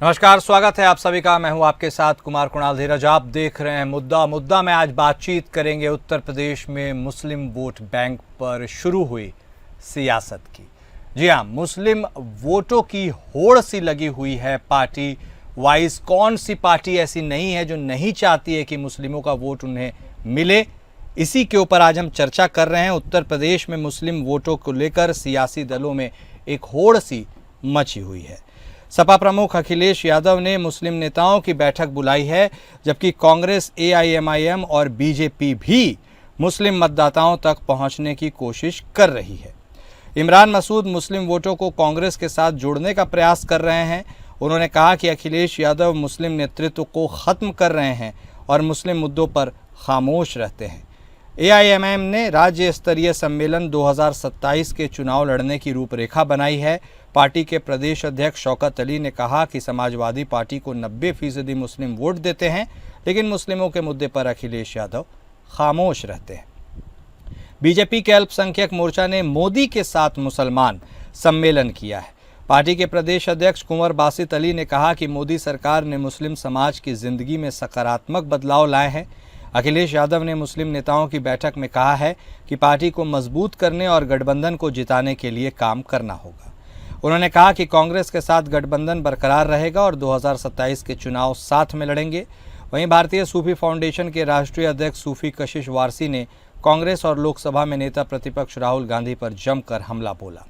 नमस्कार, स्वागत है आप सभी का। मैं हूं आपके साथ कुमार कुणाल धीरज। आप देख रहे हैं मुद्दा में आज बातचीत करेंगे उत्तर प्रदेश में मुस्लिम वोट बैंक पर शुरू हुई सियासत की। जी हां, मुस्लिम वोटों की होड़ सी लगी हुई है पार्टी वाइज। कौन सी पार्टी ऐसी नहीं है जो नहीं चाहती है कि मुस्लिमों का वोट उन्हें मिले। इसी के ऊपर आज हम चर्चा कर रहे हैं। उत्तर प्रदेश में मुस्लिम वोटों को लेकर सियासी दलों में एक होड़ सी मची हुई है। सपा प्रमुख अखिलेश यादव ने मुस्लिम नेताओं की बैठक बुलाई है, जबकि कांग्रेस, एआईएमआईएम और बीजेपी भी मुस्लिम मतदाताओं तक पहुंचने की कोशिश कर रही है। इमरान मसूद मुस्लिम वोटों को कांग्रेस के साथ जोड़ने का प्रयास कर रहे हैं। उन्होंने कहा कि अखिलेश यादव मुस्लिम नेतृत्व को खत्म कर रहे हैं और मुस्लिम मुद्दों पर खामोश रहते हैं। एआईएमआईएम ने राज्य स्तरीय सम्मेलन 2027 के चुनाव लड़ने की रूपरेखा बनाई है। पार्टी के प्रदेश अध्यक्ष शौकत अली ने कहा कि समाजवादी पार्टी को 90% मुस्लिम वोट देते हैं, लेकिन मुस्लिमों के मुद्दे पर अखिलेश यादव खामोश रहते हैं। बीजेपी के अल्पसंख्यक मोर्चा ने मोदी के साथ मुसलमान सम्मेलन किया है। पार्टी के प्रदेश अध्यक्ष कुंवर बासित अली ने कहा कि मोदी सरकार ने मुस्लिम समाज की जिंदगी में सकारात्मक बदलाव लाए हैं। अखिलेश यादव ने मुस्लिम नेताओं की बैठक में कहा है कि पार्टी को मजबूत करने और गठबंधन को जिताने के लिए काम करना होगा। उन्होंने कहा कि कांग्रेस के साथ गठबंधन बरकरार रहेगा और 2027 के चुनाव साथ में लड़ेंगे। वहीं भारतीय सूफी फाउंडेशन के राष्ट्रीय अध्यक्ष सूफी कशिश वारसी ने कांग्रेस और लोकसभा में नेता प्रतिपक्ष राहुल गांधी पर जमकर हमला बोला।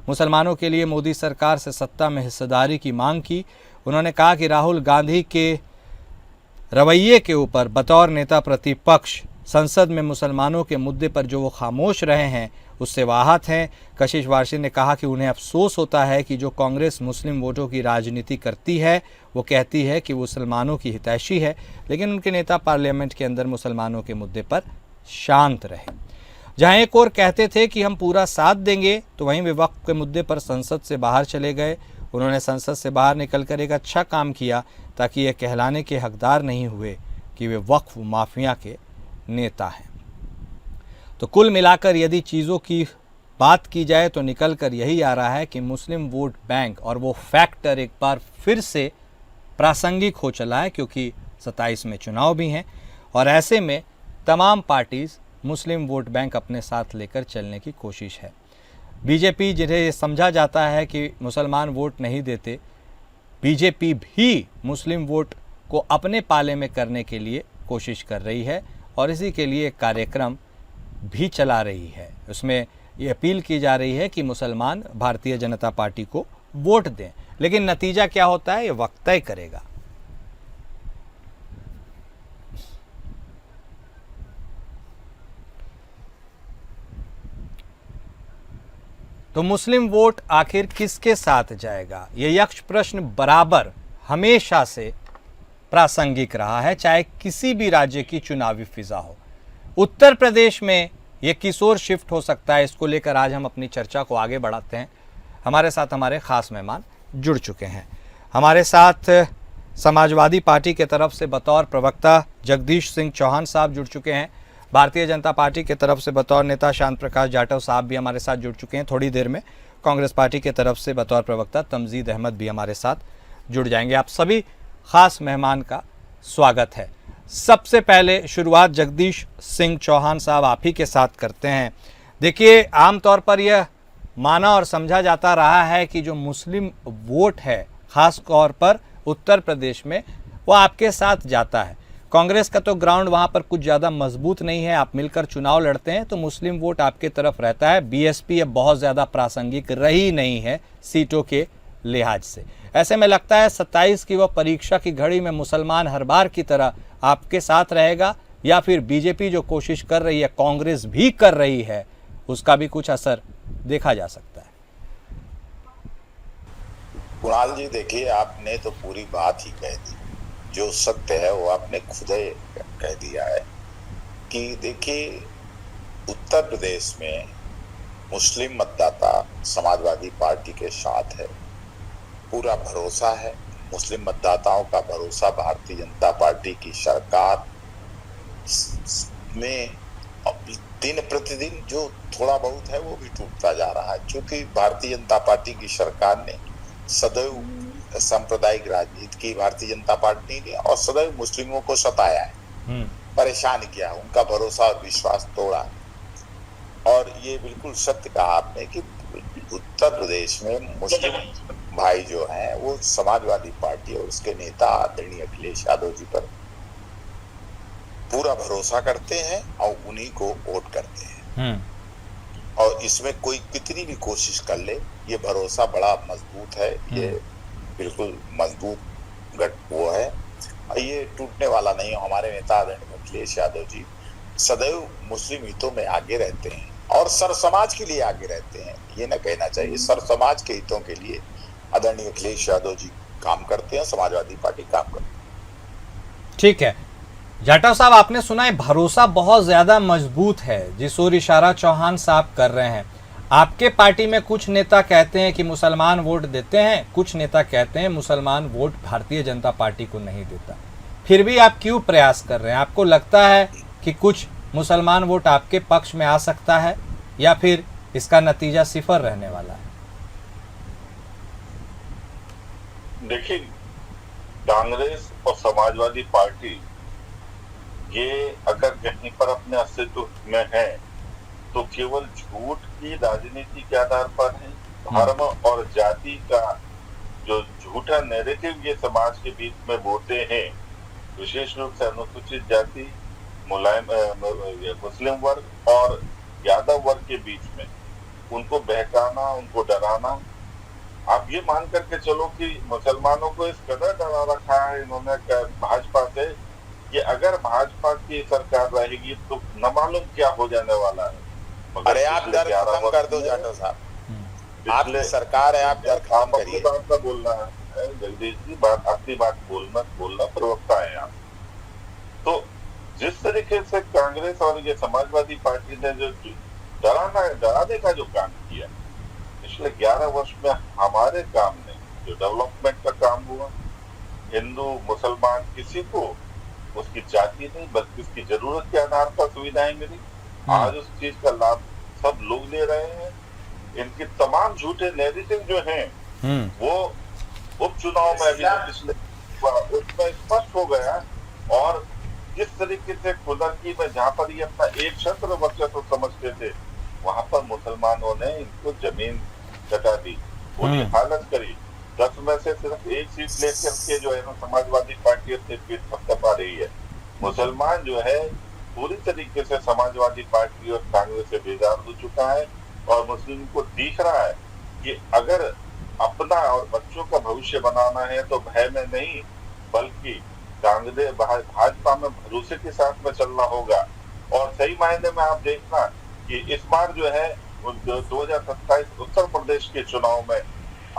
मुसलमानों के लिए मोदी सरकार से सत्ता में हिस्सेदारी की मांग की। उन्होंने कहा कि राहुल गांधी के रवैये के ऊपर बतौर नेता प्रतिपक्ष संसद में मुसलमानों के मुद्दे पर जो वो खामोश रहे हैं उससे वाहत हैं। कशिश वारसी ने कहा कि उन्हें अफसोस होता है कि जो कांग्रेस मुस्लिम वोटों की राजनीति करती है वो कहती है कि मुसलमानों की हितैषी है, लेकिन उनके नेता पार्लियामेंट के अंदर मुसलमानों के मुद्दे पर शांत रहे। जहां एक और कहते थे कि हम पूरा साथ देंगे, तो वहीं वे वक्फ के मुद्दे पर संसद से बाहर चले गए। उन्होंने संसद से बाहर निकलकर एक अच्छा काम किया, ताकि ये कहलाने के हकदार नहीं हुए कि वे वक्फ माफिया के नेता हैं। तो कुल मिलाकर यदि चीज़ों की बात की जाए तो निकल कर यही आ रहा है कि मुस्लिम वोट बैंक और वो फैक्टर एक बार फिर से प्रासंगिक हो चला है, क्योंकि 27 में चुनाव भी हैं और ऐसे में तमाम पार्टीज मुस्लिम वोट बैंक अपने साथ लेकर चलने की कोशिश है। बीजेपी, जिन्हें समझा जाता है कि मुसलमान वोट नहीं देते, बीजेपी भी मुस्लिम वोट को अपने पाले में करने के लिए कोशिश कर रही है और इसी के लिए एक कार्यक्रम भी चला रही है। उसमें ये अपील की जा रही है कि मुसलमान भारतीय जनता पार्टी को वोट दें, लेकिन नतीजा क्या होता है ये वक्त तय करेगा। तो मुस्लिम वोट आखिर किसके साथ जाएगा, ये यक्ष प्रश्न बराबर हमेशा से प्रासंगिक रहा है, चाहे किसी भी राज्य की चुनावी फिजा हो। उत्तर प्रदेश में ये किशोर शिफ्ट हो सकता है। इसको लेकर आज हम अपनी चर्चा को आगे बढ़ाते हैं। हमारे साथ हमारे खास मेहमान जुड़ चुके हैं। हमारे साथ समाजवादी पार्टी के तरफ से बतौर प्रवक्ता जगदीश सिंह चौहान साहब जुड़ चुके हैं। भारतीय जनता पार्टी के तरफ से बतौर नेता शांत प्रकाश जाटव साहब भी हमारे साथ जुड़ चुके हैं। थोड़ी देर में कांग्रेस पार्टी के तरफ से बतौर प्रवक्ता तमजीद अहमद भी हमारे साथ जुड़ जाएंगे। आप सभी खास मेहमान का स्वागत है। सबसे पहले शुरुआत जगदीश सिंह चौहान साहब आप ही के साथ करते हैं। देखिए, आमतौर पर यह माना और समझा जाता रहा है कि जो मुस्लिम वोट है खास तौर पर उत्तर प्रदेश में, वो आपके साथ जाता है। कांग्रेस का तो ग्राउंड वहाँ पर कुछ ज़्यादा मजबूत नहीं है। आप मिलकर चुनाव लड़ते हैं तो मुस्लिम वोट आपके तरफ रहता है। बीएसपी अब बहुत ज़्यादा प्रासंगिक रही नहीं है सीटों के लिहाज से। ऐसे में लगता है 27 की वह परीक्षा की घड़ी में मुसलमान हर बार की तरह आपके साथ रहेगा, या फिर बीजेपी जो कोशिश कर रही है, कांग्रेस भी कर रही है, उसका भी कुछ असर देखा जा सकता है। कुणाल जी, देखिए, आपने तो पूरी बात ही कह दी। जो सत्य है वो आपने खुद ही कह दिया है कि देखिए, उत्तर प्रदेश में मुस्लिम मतदाता समाजवादी पार्टी के साथ है। पूरा भरोसा है मुस्लिम मतदाताओं का भरोसा भारतीय जनता पार्टी की सरकार में दिन प्रतिदिन जो थोड़ा बहुत है वो भी टूटता जा रहा है, क्योंकि भारतीय जनता पार्टी की सरकार ने सदैव सांप्रदायिक राजनीति की भारतीय जनता पार्टी ने, और सदैव मुस्लिमों को सताया है, परेशान किया, उनका भरोसा और विश्वास तोड़ा। और ये बिल्कुल सत्य कहा आपने कि उत्तर प्रदेश में मुस्लिम भाई जो हैं वो समाजवादी पार्टी और उसके नेता आदरणीय अखिलेश यादव जी पर पूरा भरोसा करते हैं और उन्हीं को वोट करते हैं। और इसमें कोई कितनी भी कोशिश कर ले, ये भरोसा बड़ा मजबूत है, ये बिल्कुल मजबूत वो है, ये टूटने वाला नहीं है। हमारे नेता आदरणीय अखिलेश यादव जी सदैव मुस्लिम हितों में आगे रहते हैं और सर समाज के लिए आगे रहते हैं, ये ना कहना चाहिए, सर समाज के हितों के लिए आदरणीय अखिलेश यादव जी काम करते हैं, समाजवादी पार्टी काम करती है। ठीक है जाटव साहब, आपने सुना है भरोसा बहुत ज्यादा मजबूत है, जिस ओर इशारा चौहान साहब कर रहे हैं। आपके पार्टी में कुछ नेता कहते हैं कि मुसलमान वोट देते हैं, कुछ नेता कहते हैं मुसलमान वोट भारतीय जनता पार्टी को नहीं देता। फिर भी आप क्यों प्रयास कर रहे हैं? आपको लगता है कि कुछ मुसलमान वोट आपके पक्ष में आ सकता है या फिर इसका नतीजा सिफर रहने वाला है? देखिए, कांग्रेस और समाजवादी पार्टी ये अगर कहीं पर अपने अस्तित्व में है तो केवल झूठ की राजनीति के आधार पर है। धर्म और जाति का जो झूठा नैरेटिव ये समाज के बीच में बोते हैं, विशेष रूप से अनुसूचित जाति, मुस्लिम वर्ग और यादव वर्ग के बीच में, उनको बहकाना, उनको डराना। आप ये मान करके चलो कि मुसलमानों को इस कदर डरा रखा है इन्होंने भाजपा से कि अगर भाजपा की सरकार रहेगी तो न मालूम क्या हो जाने वाला है। अरे आप डर खत्म कर दो जाटव साहब, आपकी सरकार है, आप डर खत्म करिए। बात का बोलना है जगदीश जी, बात अपनी बात बोलना प्रवक्ता है आप। तो जिस तरीके से कांग्रेस और ये समाजवादी पार्टी ने जो डराने का जो काम किया पिछले 11 वर्ष में, हमारे काम ने जो डेवलपमेंट का काम हुआ, हिंदू मुसलमान किसी को उसकी जाति नहीं बल्कि उसकी जरूरत के आधार पर सुविधाएं मिली, आज उस चीज का लाभ सब लोग ले रहे हैं। इनके तमाम झूठे नैरेटिव जो हैं वो उपचुनाव में अभी पिछले उसमें स्पष्ट हो गया। और जिस तरीके से खुदरती में जहाँ पर ये अपना एक क्षेत्र वर्चस्व समझते थे, वहां पर मुसलमानों ने इनको जमीन कटा दी, पूरी हालत करी। 10 में से सिर्फ एक सीट लेकर के जो है ना समाजवादी पार्टी अपनी पीठ पक्का पा रही है। मुसलमान जो है पूरी तरीके से समाजवादी पार्टी और कांग्रेस से बेजार हो चुका है और मुस्लिम को दिख रहा है कि अगर अपना और बच्चों का भविष्य बनाना है तो भय में नहीं बल्कि कांग्रेस भाजपा में भरोसे के साथ में चलना होगा। और सही मायने में आप देखना कि इस बार जो है 2027 उत्तर प्रदेश के चुनाव में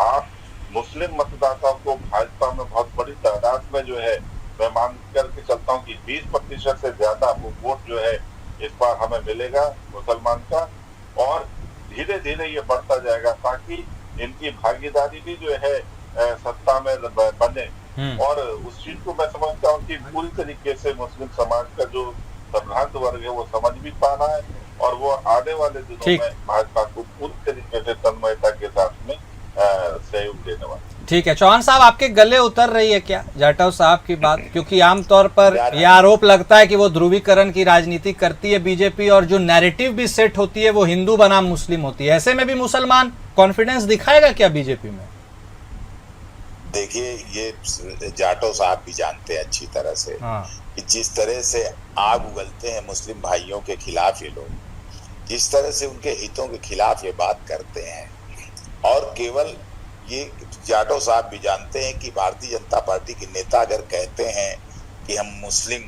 आप मुस्लिम मतदाताओं को भाजपा में बहुत बड़ी तादाद में जो है, मैं मान करके चलता हूँ कि 20% से ज्यादा वो वोट जो है इस बार हमें मिलेगा मुसलमान का। और धीरे धीरे ये बढ़ता जाएगा ताकि इनकी भागीदारी भी जो है सत्ता में बने। और उस चीज को मैं समझता हूँ कि पूरी तरीके से मुस्लिम समाज का जो संभ्रांत वर्ग है वो समझ भी पा रहा है और वो आने वाले दिनों में भाजपा को पूरी तरीके से तन्मयता के साथ में सहयोग देने वाला। ठीक है चौहान साहब, आपके गले उतर रही है क्या जाटव साहब की बात? क्योंकि आमतौर पर यह आरोप लगता है कि वो ध्रुवीकरण की राजनीति करती है बीजेपी, और जो नैरेटिव भी सेट होती है वो हिंदू बनाम मुस्लिम होती है। ऐसे में भी मुसलमान कॉन्फिडेंस दिखाएगा क्या बीजेपी में? देखिए, ये जाटव साहब भी जानते हैं अच्छी तरह से कि जिस तरह से आग उगलते हैं मुस्लिम भाइयों के खिलाफ ये लोग, जिस तरह से उनके हितों के खिलाफ ये बात करते हैं, और केवल ये जाटव साहब भी जानते हैं कि भारतीय जनता पार्टी के नेता अगर कहते हैं कि हम मुस्लिम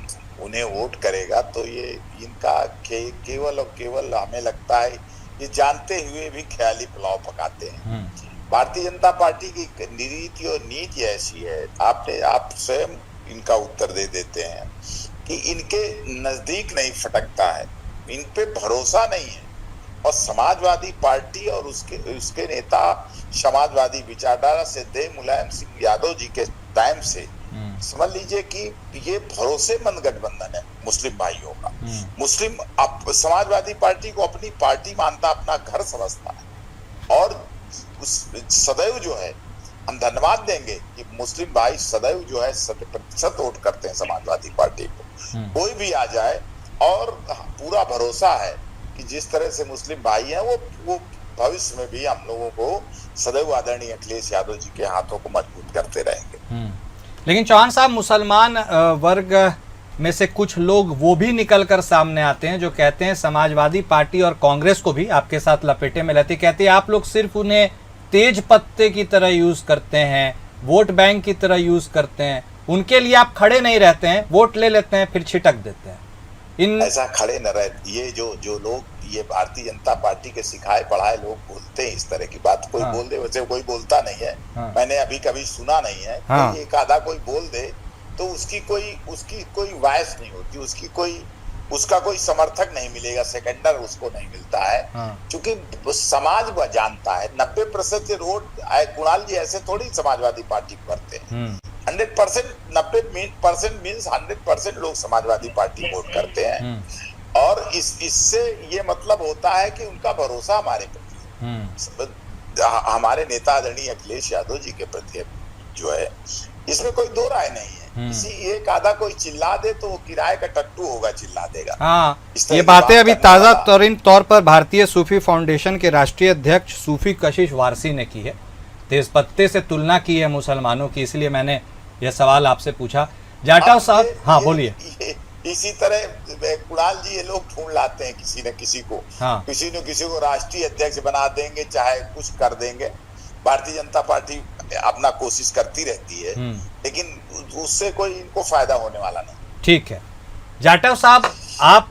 उन्हें वोट करेगा तो ये इनका केवल और केवल हमें लगता है ये जानते हुए भी ख्याली पुलाव पकाते हैं। भारतीय जनता पार्टी की नीति और नीति ऐसी है, आप स्वयं इनका उत्तर दे देते हैं कि इनके नजदीक नहीं फटकता है, इन पे भरोसा नहीं है। और समाजवादी पार्टी और उसके नेता समाजवादी विचारधारा से देव मुलायम सिंह यादव जी के टाइम से समझ लीजिए कि ये भरोसेमंद गठबंधन है मुस्लिम भाइयों का। मुस्लिम समाजवादी पार्टी को अपनी पार्टी मानता, अपना घर समझता है और सदैव जो है हम धन्यवाद देंगे कि मुस्लिम भाई सदैव जो है 100% वोट करते हैं समाजवादी पार्टी को। कोई भी आ जाए, और पूरा भरोसा है कि जिस तरह से मुस्लिम भाई हैं वो भविष्य में भी हम लोगों को सदैव आदरणीय अखिलेश यादव जी के हाथों को मजबूत करते रहेंगे। लेकिन चौहान साहब, मुसलमान वर्ग में से कुछ लोग वो भी निकल कर सामने आते हैं जो कहते हैं समाजवादी पार्टी और कांग्रेस को भी आपके साथ लपेटे में रहते, कहते हैं आप लोग सिर्फ उन्हें तेज पत्ते की तरह यूज करते हैं, वोट बैंक की तरह यूज करते हैं, उनके लिए आप खड़े नहीं रहते हैं, वोट ले लेते हैं फिर छिटक देते हैं। ऐसा खड़े न रहे, ये जो लोग, ये भारतीय जनता पार्टी के सिखाए पढ़ाए लोग बोलते हैं इस तरह की बात। कोई बोल दे, वैसे कोई बोलता नहीं है, मैंने अभी कभी सुना नहीं है। एक आधा कोई बोल दे तो उसकी कोई वॉइस नहीं होती, उसका कोई समर्थक नहीं मिलेगा, सेकेंडर उसको नहीं मिलता है। क्योंकि समाज वह जानता है 90% वोट कुणाल जी ऐसे थोड़ी समाजवादी पार्टी को करते हैं। 100% 90% मीन्स 100% लोग समाजवादी पार्टी वोट करते हैं। और इससे ये मतलब होता है कि उनका भरोसा हमारे प्रति, हमारे नेता आदरणीय अखिलेश यादव जी के प्रति जो है, इसमें कोई दो राय नहीं है। किसी एक आधा कोई चिल्ला दे तो वो किराए का टट्टू होगा, चिल्ला देगा। हाँ, ये बातें अभी ताजा तरीन तौर पर भारतीय सूफी फाउंडेशन के राष्ट्रीय अध्यक्ष सूफी कशिश वारसी ने की है। तेज पत्ते से तुलना की है मुसलमानों की, इसलिए मैंने यह सवाल आपसे पूछा। जाटव साहब, हाँ बोलिए। इसी तरह कुणाल जी ये लोग ढूंढ लाते हैं किसी न किसी को, किसी न किसी को राष्ट्रीय अध्यक्ष बना देंगे, चाहे कुछ कर देंगे। भारतीय जनता पार्टी अपना कोशिश करती रहती है, लेकिन उससे कोई इनको फायदा होने वाला नहीं। ठीक है जाटव साहब, आप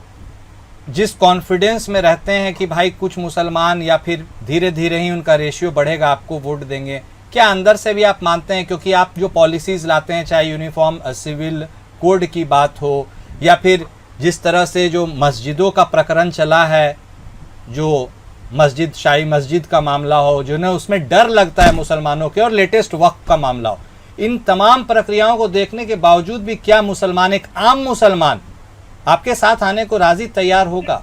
जिस कॉन्फिडेंस में रहते हैं कि भाई कुछ मुसलमान या फिर धीरे धीरे ही उनका रेशियो बढ़ेगा, आपको वोट देंगे, क्या अंदर से भी आप मानते हैं, क्योंकि आप जो पॉलिसीज लाते हैं, चाहे यूनिफॉर्म सिविल कोड की बात हो या फिर जिस तरह से जो मस्जिदों का प्रकरण चला है, जो मस्जिद शाही मस्जिद का मामला हो, जिन्हें उसमें डर लगता है मुसलमानों के, और लेटेस्ट वक्फ का मामला हो, इन तमाम प्रक्रियाओं को देखने के बावजूद भी क्या मुसलमान, एक आम मुसलमान आपके साथ आने को राजी तैयार होगा?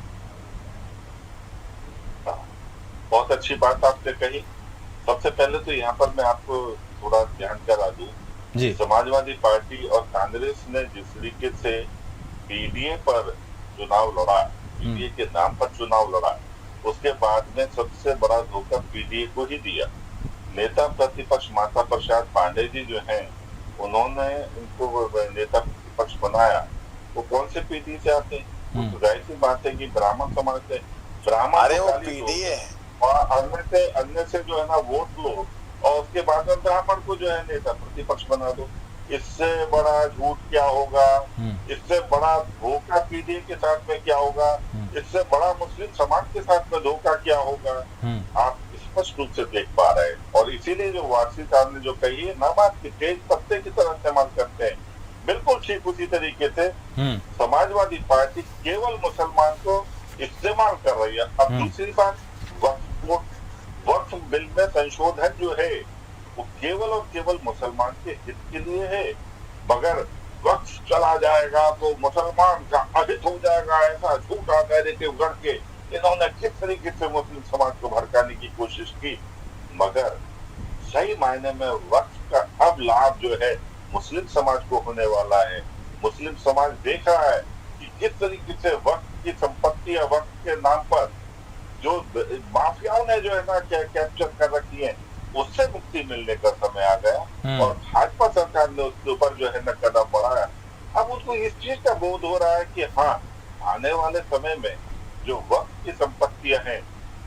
बहुत अच्छी बात आपने कही। सबसे पहले तो यहाँ पर मैं आपको थोड़ा ध्यान करा दूं, समाजवादी पार्टी और कांग्रेस ने जिस तरीके से पीडीए पर चुनाव लड़ा, पीडीए के नाम पर चुनाव लड़ा, उसके बाद में सबसे बड़ा धोखा पीडीए को ही दिया। नेता प्रतिपक्ष माता प्रसाद पांडे जी जो हैं, उन्होंने इनको नेता प्रतिपक्ष बनाया। वो कौन से पीडीए से आते हैं? तो जाहिर सी बात है कि ब्राह्मण समाज से, ब्राह्मण पीडीए अन्य से जो है ना वोट लो, और उसके बाद में ब्राह्मण को जो है नेता प्रतिपक्ष बना दो। इससे बड़ा झूठ क्या होगा? इससे बड़ा धोखा पीडीए के साथ में क्या होगा? इससे बड़ा मुस्लिम समाज के साथ में धोखा क्या होगा? आप स्पष्ट रूप से देख पा रहे हैं। और इसीलिए जो वारसी साहब ने जो कही है ना बात, की तेज पत्ते की तरह इस्तेमाल करते हैं, बिल्कुल ठीक उसी तरीके से समाजवादी पार्टी केवल मुसलमान को इस्तेमाल कर रही है। अब दूसरी बात, वक्फ बिल में संशोधन जो है वो केवल और केवल मुसलमान के हित के लिए है। मगर वक्फ चला जाएगा तो मुसलमान का अहित हो जाएगा, ऐसा झूठा नैरेटिव गढ़ के इन्होंने किस तरीके से मुस्लिम समाज को भड़काने की कोशिश की। मगर सही मायने में वक्फ का अब लाभ जो है मुस्लिम समाज को होने वाला है। मुस्लिम समाज देख रहा है कि किस तरीके से वक्फ की संपत्ति या वक्फ के नाम पर जो माफियाओं ने जो है ना कैप्चर कर रखी है, उससे मुक्ति मिलने का समय आ गया। और भाजपा सरकार ने उसके ऊपर जो है ना कदम बढ़ाया। अब उनको इस चीज का बोध हो रहा है कि हाँ, आने वाले समय में जो वक्त की संपत्तियां हैं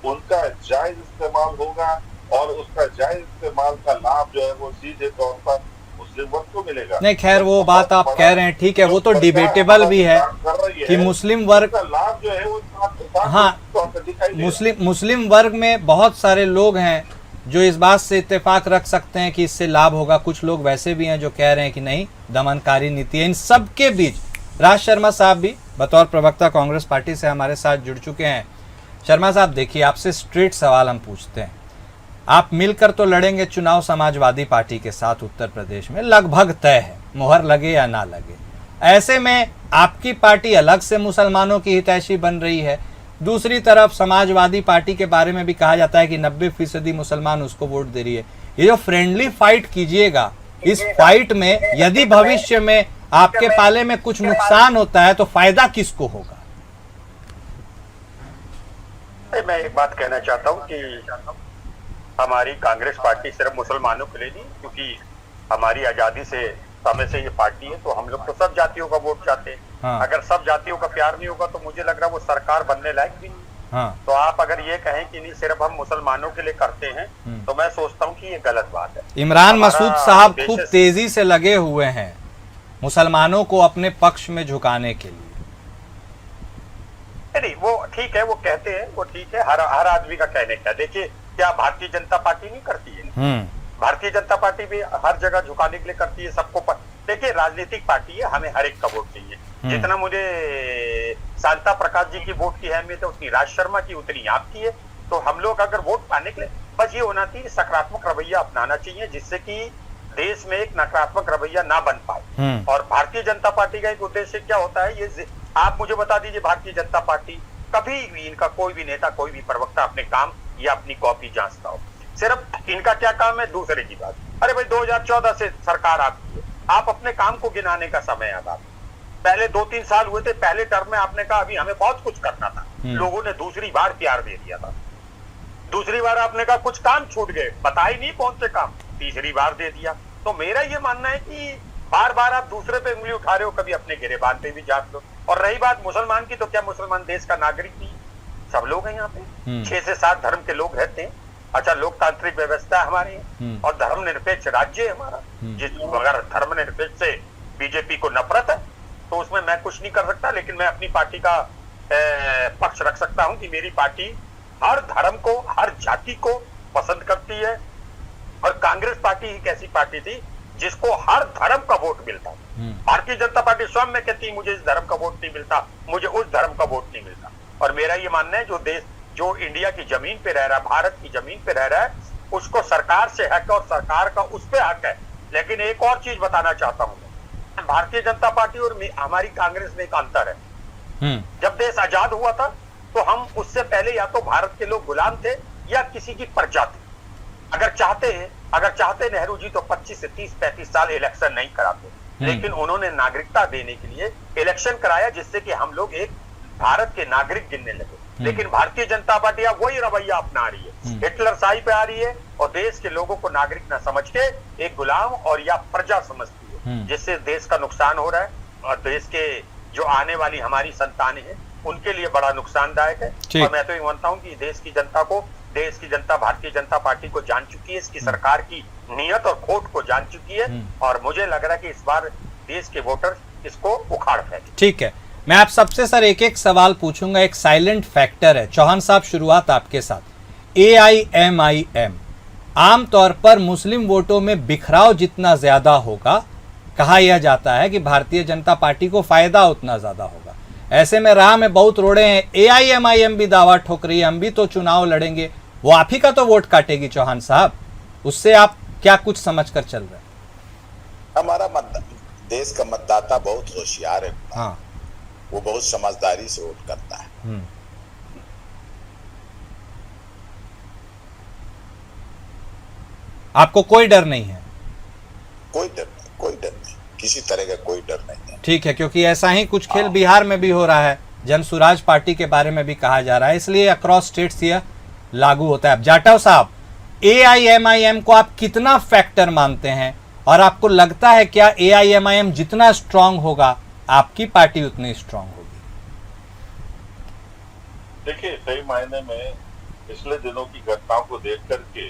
उनका जायज इस्तेमाल होगा, और उसका जायज इस्तेमाल का लाभ जो है वो सीधे तौर पर मुस्लिम वर्ग को मिलेगा। नहीं, खैर वो बात आप कह रहे हैं ठीक है, वो तो डिबेटेबल भी है कि मुस्लिम वर्ग का लाभ जो है वो, हाँ, मुस्लिम वर्ग में बहुत सारे लोग हैं जो इस बात से इत्तेफाक रख सकते हैं कि इससे लाभ होगा। कुछ लोग वैसे भी हैं जो कह रहे हैं कि नहीं, दमनकारी नीति है। इन सब के बीच राज शर्मा साहब भी बतौर प्रवक्ता कांग्रेस पार्टी से हमारे साथ जुड़ चुके हैं। शर्मा साहब, देखिए, आपसे स्ट्रेट सवाल हम पूछते हैं। आप मिलकर तो लड़ेंगे चुनाव समाजवादी पार्टी के साथ उत्तर प्रदेश में, लगभग तय है, मोहर लगे या ना लगे। ऐसे में आपकी पार्टी अलग से मुसलमानों की हितैषी बन रही है, दूसरी तरफ समाजवादी पार्टी के बारे में भी कहा जाता है कि 90% मुसलमान उसको वोट दे रही है। ये जो फ्रेंडली फाइट कीजिएगा, इस फाइट में यदि भविष्य में आपके पाले में कुछ नुकसान होता है तो फायदा किसको होगा? मैं एक बात कहना चाहता हूँ कि हमारी कांग्रेस पार्टी सिर्फ मुसलमानों के लिए नहीं, क्योंकि हमारी आजादी से समय से ये पार्टी है, तो हम लोग तो सब जातियों का वोट चाहते हैं। हाँ। अगर सब जातियों का प्यार नहीं होगा तो मुझे लग रहा है वो सरकार बनने लायक भी नहीं। हाँ। तो आप अगर ये कहें कि नहीं सिर्फ हम मुसलमानों के लिए करते हैं, तो मैं सोचता हूँ कि ये गलत बात है। इमरान मसूद हमारा साहब उद्देश्य खूब तेजी से लगे हुए हैं मुसलमानों को अपने पक्ष में झुकाने के लिए। नहीं, वो ठीक है, वो कहते हैं, वो ठीक है, हर आदमी का कहने का। देखिए, क्या भारतीय जनता पार्टी नहीं करती है? भारतीय जनता पार्टी भी हर जगह झुकाने के लिए करती है सबको। देखिए, राजनीतिक पार्टी है, हमें हर एक का वोट चाहिए। जितना मुझे शांता प्रकाश जी की वोट की अहमियत है, उतनी राज शर्मा की, उतनी आपकी है। तो हम लोग अगर वोट पाने के लिए, बस ये होना चाहिए, सकारात्मक रवैया अपनाना चाहिए, जिससे कि देश में एक नकारात्मक रवैया ना बन पाए। और भारतीय जनता पार्टी का एक उद्देश्य क्या होता है, ये आप मुझे बता दीजिए, भारतीय जनता पार्टी कभी भी, इनका कोई भी नेता, कोई भी प्रवक्ता अपने काम या अपनी कॉपी जांचता हो। सिर्फ इनका क्या काम है? दूसरे की बात। अरे भाई, 2014 से सरकार आपकी है, आप अपने काम को गिनाने का समय है। आप पहले 2-3 साल हुए थे, पहले टर्म में आपने कहा अभी हमें बहुत कुछ करना था, लोगों ने दूसरी बार प्यार दे दिया था। दूसरी बार आपने कहा कुछ काम छूट गए, पता ही नहीं कौन से काम, तीसरी बार दे दिया। तो मेरा ये मानना है कि बार बार आप दूसरे पे उंगली उठा रहे हो, कभी अपने गिरेबान पे भी जांच लो। और रही बात मुसलमान की, तो क्या मुसलमान देश का नागरिक नहीं? सब लोग हैं यहाँ पे, 6 से 7 धर्म के लोग रहते हैं। अच्छा, लोकतांत्रिक व्यवस्था हमारी है और धर्मनिरपेक्ष राज्य है हमारा। जिस अगर धर्मनिरपेक्ष से बीजेपी को नफरत है तो उसमें मैं कुछ नहीं कर सकता, लेकिन मैं अपनी पार्टी का पक्ष रख सकता हूं कि मेरी पार्टी हर धर्म को, हर जाति को पसंद करती है। और कांग्रेस पार्टी एक ऐसी पार्टी थी जिसको हर धर्म का वोट मिलता। भारतीय जनता पार्टी स्वयं में कहती है मुझे इस धर्म का वोट नहीं मिलता, मुझे उस धर्म का वोट नहीं मिलता। और मेरा ये मानना है, जो इंडिया की जमीन पे रह रहा है, भारत की जमीन पे रह रहा है, उसको सरकार से हक है और सरकार का उस पे हक है। लेकिन एक और चीज बताना चाहता हूँ, भारतीय जनता पार्टी और हमारी कांग्रेस में एक अंतर है। जब देश आजाद हुआ था तो हम उससे पहले या तो भारत के लोग गुलाम थे या किसी की प्रजा थे। अगर चाहते नेहरू जी तो 25 से 30-35 साल इलेक्शन नहीं कराते, लेकिन उन्होंने नागरिकता देने के लिए इलेक्शन कराया, जिससे कि हम लोग एक भारत के नागरिक गिनने लगे। लेकिन भारतीय जनता पार्टी अब वही रवैया अपना रही है, हिटलर शाही पे आ रही है और देश के लोगों को नागरिक न समझ के एक गुलाम और या प्रजा समझती है, जिससे देश का नुकसान हो रहा है। और देश के जो आने वाली हमारी संतानें हैं उनके लिए बड़ा नुकसानदायक है। और मैं तो ये मानता हूँ कि देश की जनता भारतीय जनता पार्टी को जान चुकी है, इसकी सरकार की नीयत और खोट को जान चुकी है। और मुझे लग रहा है कि इस बार देश के वोटर इसको उखाड़ फेंके। ठीक है, मैं आप सबसे सर एक सवाल पूछूंगा। एक साइलेंट फैक्टर है, चौहान साहब शुरुआत आपके साथ। AIMIM आमतौर पर मुस्लिम वोटों में बिखराव जितना ज्यादा होगा, कहा यह जाता है कि भारतीय जनता पार्टी को फायदा उतना ज्यादा होगा। ऐसे में राह में बहुत रोड़े हैं, AIMIM भी दावा ठोक रही है हम भी तो चुनाव लड़ेंगे, वो आप ही का तो वोट काटेगी चौहान साहब, उससे आप क्या कुछ समझ कर चल रहे हैं? हमारा देश का मतदाता बहुत होशियार है। हाँ, वो बहुत समझदारी से वोट करता है। आपको कोई डर नहीं है? कोई डर नहीं, किसी तरह का कोई डर नहीं है। ठीक है, क्योंकि ऐसा ही कुछ खेल बिहार में भी हो रहा है, जन सुराज पार्टी के बारे में भी कहा जा रहा है, इसलिए अक्रॉस स्टेट्स यह लागू होता है। अब जाटव साहब, AIMIM को आप कितना फैक्टर मानते हैं और आपको लगता है क्या AIMIM जितना स्ट्रांग होगा आपकी पार्टी उतनी स्ट्रांग होगी? देखिए, सही मायने में पिछले दिनों की घटनाओं को देख करके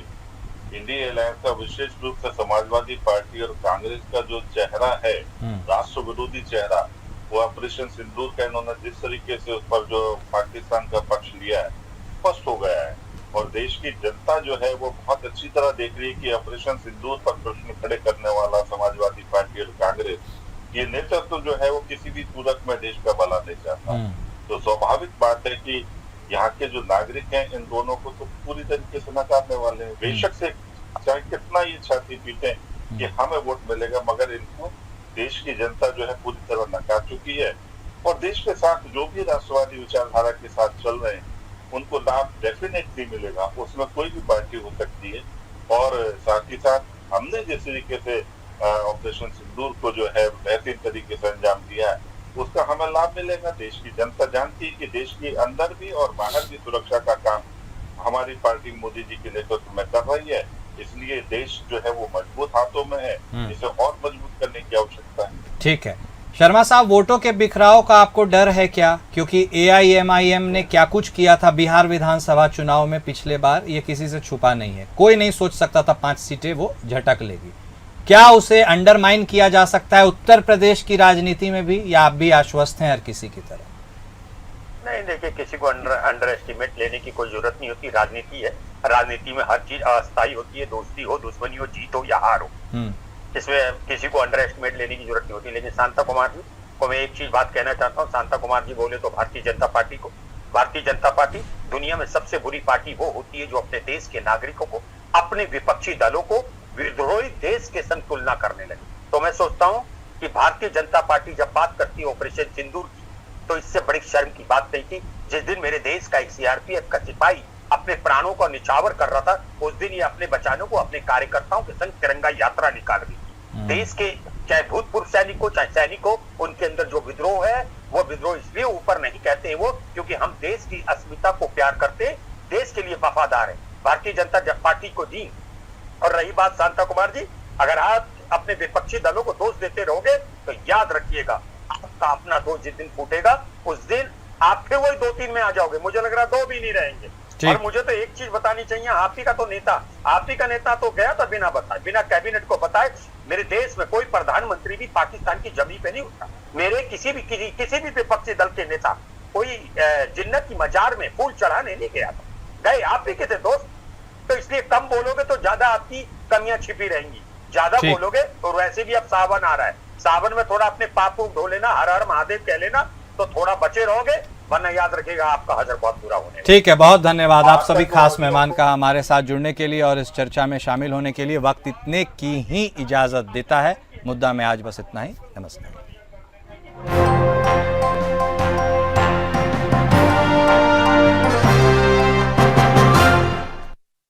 इंडिया अलायंस का विशेष रूप से समाजवादी पार्टी और कांग्रेस का जो चेहरा है, राष्ट्र विरोधी चेहरा, वो ऑपरेशन सिंदूर का इन्होंने जिस तरीके से उस पर जो पाकिस्तान का पक्ष लिया है, स्पष्ट हो गया है। और देश की जनता जो है वो बहुत अच्छी तरह देख रही है कि ऑपरेशन सिंदूर पर प्रश्न खड़े करने वाला समाजवादी पार्टी और कांग्रेस, ये नेतृत्व जो है वो किसी भी सूरत में देश का भला नहीं चाहता। तो स्वाभाविक बात है कि यहाँ के जो नागरिक हैं, इन दोनों को तो पूरी तरीके से नकारने वाले हैं। बेशक से चाहे कितना ये छाती पीटे कि हमें वोट मिलेगा, मगर इनको देश की जनता जो है पूरी तरह नकार चुकी है। और देश के साथ जो भी राष्ट्रवादी विचारधारा के साथ चल रहे हैं उनको लाभ डेफिनेटली मिलेगा, उसमें कोई भी पार्टी हो सकती है। और साथ ही साथ हमने जिस तरीके से ऑपरेशन सिंदूर को जो है बेहतरीन तरीके से अंजाम दिया है उसका हमें लाभ मिलेगा। देश की जनता जानती है कि देश के अंदर भी और बाहर भी सुरक्षा का काम हमारी पार्टी मोदी जी के नेतृत्व में कर रही है, इसलिए देश जो है वो मजबूत हाथों में है, इसे और मजबूत करने की आवश्यकता है। ठीक है शर्मा साहब, वोटों के बिखराव का आपको डर है क्या? क्योंकि AIMIM ने क्या कुछ किया था बिहार विधानसभा चुनाव में पिछले बार, ये किसी से छुपा नहीं है। कोई नहीं सोच सकता था 5 सीटें वो झटक लेगी। क्या उसे अंडरमाइन किया जा सकता है उत्तर प्रदेश की राजनीति में भी, या आप भी आश्वस्त हैं हर किसी की तरह? नहीं, देखिए किसी को अंडर एस्टिमेट लेने की कोई जरूरत नहीं होती। राजनीति है, राजनीति में हर चीज अस्थायी होती है, दोस्ती हो, दुश्मनी हो, जीत हो या हार हो, इसमें किसी को अंडर एस्टिमेट लेने की जरूरत नहीं होती। लेकिन शांता कुमार जी को मैं एक चीज बात कहना चाहता हूँ। शांता कुमार जी बोले तो भारतीय जनता पार्टी दुनिया में सबसे बुरी पार्टी वो होती है जो अपने देश के नागरिकों को, अपने विपक्षी दलों को विद्रोही देश के संग तुलना करने लगी। तो मैं सोचता हूँ कि भारतीय जनता पार्टी जब बात करती है ऑपरेशन सिंदूर की, तो इससे बड़ी शर्म की बात नहीं थी। जिस दिन मेरे देश का एक CRPF का सिपाही अपने प्राणों का निछावर कर रहा था, उस दिन ये अपने बचानों को, अपने कार्यकर्ताओं के संग तिरंगा यात्रा निकाल रही थी। देश के चाहे भूतपूर्व सैनिक हो चाहे सैनिक हो, उनके अंदर जो विद्रोह है वो विद्रोह इसलिए ऊपर नहीं कहते हैं वो क्योंकि हम देश की अस्मिता को प्यार करते, देश के लिए वफादार है, भारतीय जनता पार्टी को दी। और रही बात शांता कुमार जी, अगर आप अपने विपक्षी दलों को दोष देते रहोगे तो याद रखिएगा आपका अपना दोष जिस दिन फूटेगा उस दिन आप फिर वही 2-3 में आ जाओगे। मुझे लग रहा है 2 भी नहीं रहेंगे। और मुझे तो एक चीज बतानी चाहिए, आप ही का नेता तो गया था बिना बताए, बिना कैबिनेट को बताए। मेरे देश में कोई प्रधानमंत्री भी पाकिस्तान की जमीन पे नहीं उठा। मेरे किसी भी विपक्षी दल के नेता कोई जिन्नत की मजार में फूल चढ़ाने नहीं गया था, गए आप ही के थे दोस्त। तो इसलिए कम बोलोगे तो ज्यादा आपकी कमियां छिपी रहेंगी, ज्यादा बोलोगे तो वैसे भी अब सावन आ रहा है, सावन में थोड़ा अपने पाप को धो लेना, हर हर महादेव कह लेना, तो थोड़ा बचे रहोगे, वरना याद रखिएगा आपका हजर बहुत बुरा होने। ठीक है, बहुत धन्यवाद आप सभी खास मेहमान का हमारे साथ जुड़ने के लिए और इस चर्चा में शामिल होने के लिए। वक्त इतने की ही इजाजत देता है। मुद्दा में आज बस इतना ही। नमस्कार।